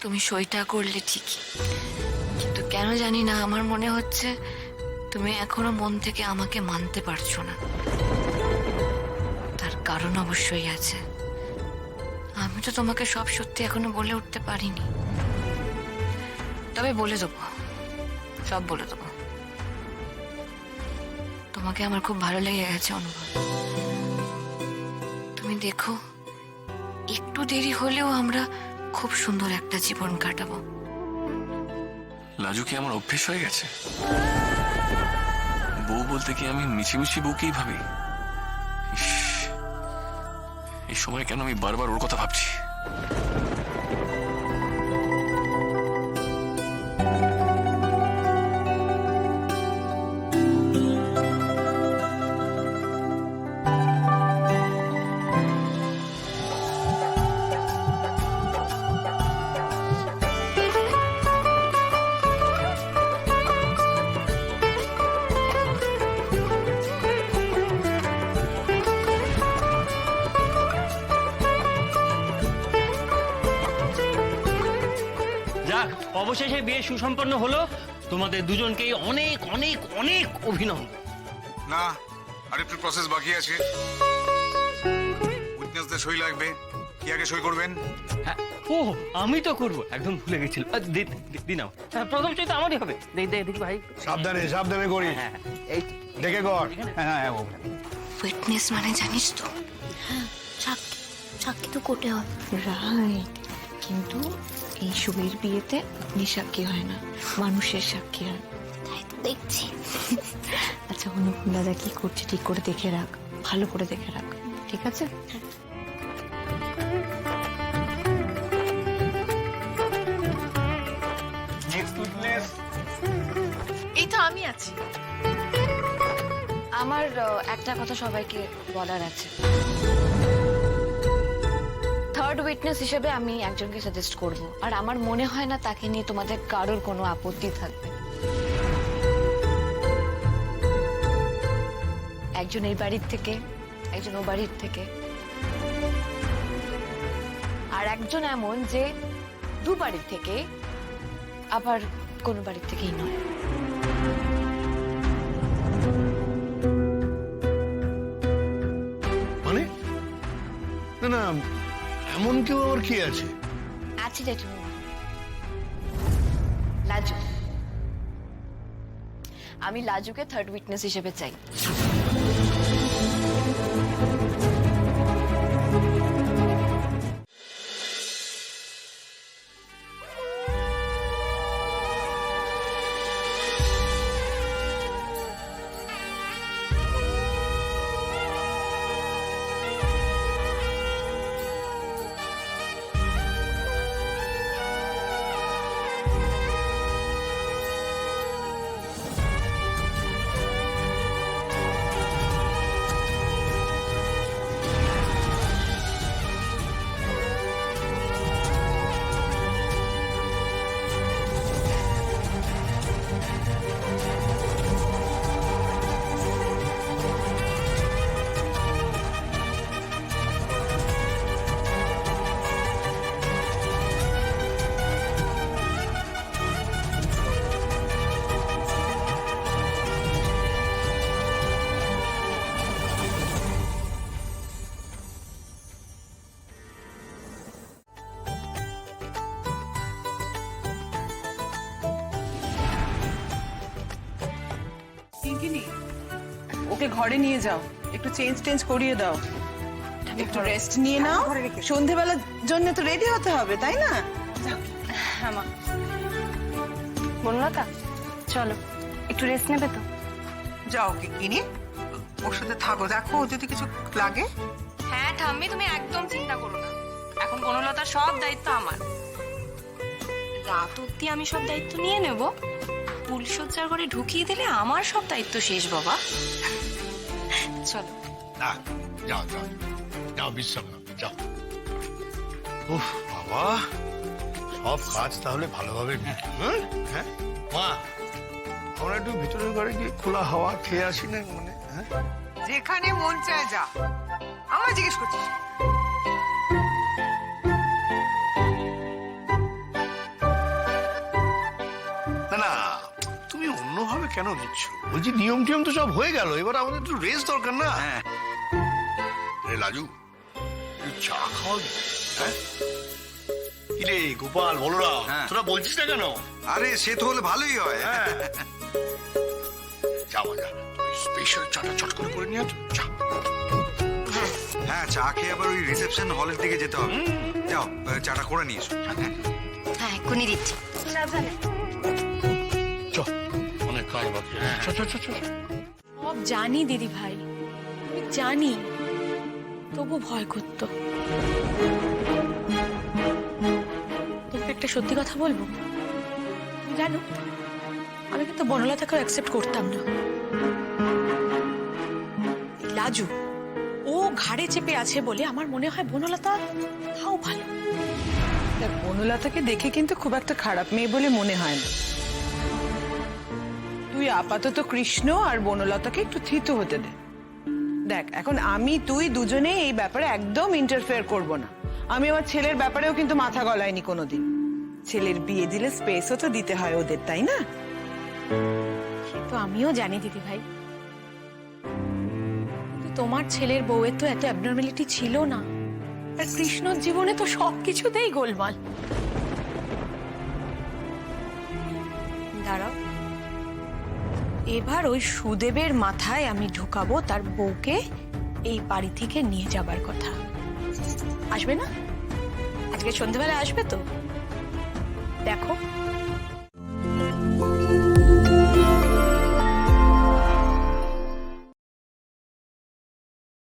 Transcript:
তুমি সইটা করলে ঠিকই, কিন্তু কেন জানি না আমার মনে হচ্ছে তুমি এখনো মন থেকে আমাকে মানতে পারছো না। তার কারণ অবশ্যই আছে। আমি তো তোমাকে সব সত্যি এখনো বলে উঠতে পারিনি, তবে বলে দেবো, সব বলে দেবো। তোমাকে আমার খুব ভালো লেগে গেছে অনুভব। তুমি দেখো, একটু দেরি হলেও আমরা খুব সুন্দর একটা জীবন কাটাবো। লাজু কি আমার অভ্যেস হয়ে গেছে? বউ বলতে কি আমি মিছিমিছি বউকেই ভাবি? ইস, এই সময় কেন আমি বারবার ওর কথা ভাবছি? যাক, অবশেষে বিয়ে সুসম্পন্ন হলো। তোমাদের দুজনকেই অনেক অনেক অনেক অভিনন্দন। না, আরেকটু প্রসেস বাকি আছে। উইটনেসদের সই লাগবে। কি আগে সই করবেন? হ্যাঁ, ও আমি তো করবো, একদম ভুলে গেছিলাম। দি নাও। হ্যাঁ, প্রথম সই তো আমারই হবে। দেখি ভাই। সাবধানে সাবধানে করি। হ্যাঁ, এই দেখে কর। হ্যাঁ হ্যাঁ উইটনেস মানে জানিস তো? সাক্ষী তো কোর্টে হয়। রাইট, কিন্তু এই শুভের বিয়েতে নিঃসাক্ষী হয় না, মানুষের সাক্ষী হয়। তাই তো দেখছি। আচ্ছা অনুপম দাদা কি করছে ঠিক করে দেখে রাখ, ভালো করে দেখে রাখ, ঠিক আছে? Next witness. এই তো আমি আছি। আমার একটা কথা সবাইকে বলার আছে। থার্ড উইটনেস হিসেবে আমি একজনকে সাজেস্ট করব, আর আমার মনে হয় না তাকে নিয়ে তোমাদের কারোর কোনো আপত্তি থাকবে। একজন এই বাড়ির থেকে, একজন ও বাড়ির থেকে, আর একজন এমন যে দু বাড়ির থেকে, আবার কোনো বাড়ির থেকেই নয়। মানে না না, এমন কেউ আবার কি আছে? আছে জেঠুমা, লাজু। আমি লাজুকে থার্ড উইটনেস হিসেবে চাই। ওকে ঘরে নিয়ে যাও, একটু চেঞ্জ করিয়ে দাও, একটু রেস্ট নিয়ে নাও। সন্ধেবেলার জন্য তো রেডি হতে হবে, তাই না? হ্যাঁ মা। বনলতা, চলো একটু রেস্ট নেবে তো? যাও ওকে কিনে ওর সাথে থাকো, দেখো ও যদি কিছু লাগে। হ্যাঁ ঠাম্মি, তুমি একদম চিন্তা করো না। এখন বনলতার সব দায়িত্ব আমার। রাত অব্দি আমি সব দায়িত্ব নিয়ে নেব। ফুলসজ্জার ঘরে ঢুকিয়ে দিলে আমার সব দায়িত্ব শেষ বাবা। চলো। না, যাও যাও যাও, বিশ্রাম নাও, যাও। উফ বাবা, সব কাজ তাহলে ভালোভাবে মিটলো। হ্যাঁ মা, আমরা একটু ভিতরের ঘরে গিয়ে খোলা হাওয়া খেয়ে আসি না? মানে হ্যাঁ, যেখানে মন চায় যা, আমার জিজ্ঞেস করছিস? কেন নিচ্ছ? বলছি নিয়ম টিয়ম তো সব হয়ে গেল, এবার আমাদের একটু রেস্ট দরকার না? হ্যাঁ রে লাজু, একটু চা খাওয়া যাবে? হ্যাঁ কি রে গোপাল, বলরাম, হ্যাঁ। তোরা বলছিস না কেন? আরে সে তো হলে ভালোই হয়। হ্যাঁ যা মজা, স্পেশাল চাটা চট করে নিয়ে আছো, চা। হ্যাঁ চা খেয়ে আবার ওই রিসেপশন হলের দিকে যেতে হবে। যাও চাটা করে নিয়ে এসো। হ্যাঁ এক্ষুনি দিচ্ছি। চ, অনেক কাজ বাকি আছে। চ চ চ চ চ। সব জানি দিদি ভাই, আমি জানি, তবু ভয় করতো। তোমাকে একটা সত্যি কথা বলবো, তুমি জানো আমি কিন্তু বনলতাকেও অ্যাকসেপ্ট করতাম না। লাজু ও ঘাড়ে চেপে আছে বলে আমার মনে হয় বনলতা তাও ভালো। দেখ, বনলতাকে দেখে কিন্তু খুব একটা খারাপ মেয়ে বলে মনে হয় না। তুই আপাতত কৃষ্ণ আর বনলতাকে একটু থিতু হতে দে। দেখ, এখন আমি তুই দুজনে এই ব্যাপারে একদম ইন্টারফেয়ার করব না। আমি আমার ছেলের ব্যাপারেও কিন্তু মাথা গলাইনি কোনোদিন। ছেলের বিয়ে দিলে স্পেসও তো দিতে হয় ওদের, তাই না? সে তো আমিও জানি দিদি ভাই, কিন্তু তোমার ছেলের বউয়ের তো এত অ্যাবনর্মালিটি ছিল না, আর কৃষ্ণর জীবনে তো সবকিছুতেই গোলমাল। দাঁড়াও, এবার ওই সুদেবের মাথায় আমি ঢোকাবো তার বউকে এই বাড়ি থেকে নিয়ে যাবার কথা। আসবে না? আজকে সন্ধ্যেবেলা আসবে তো? দেখো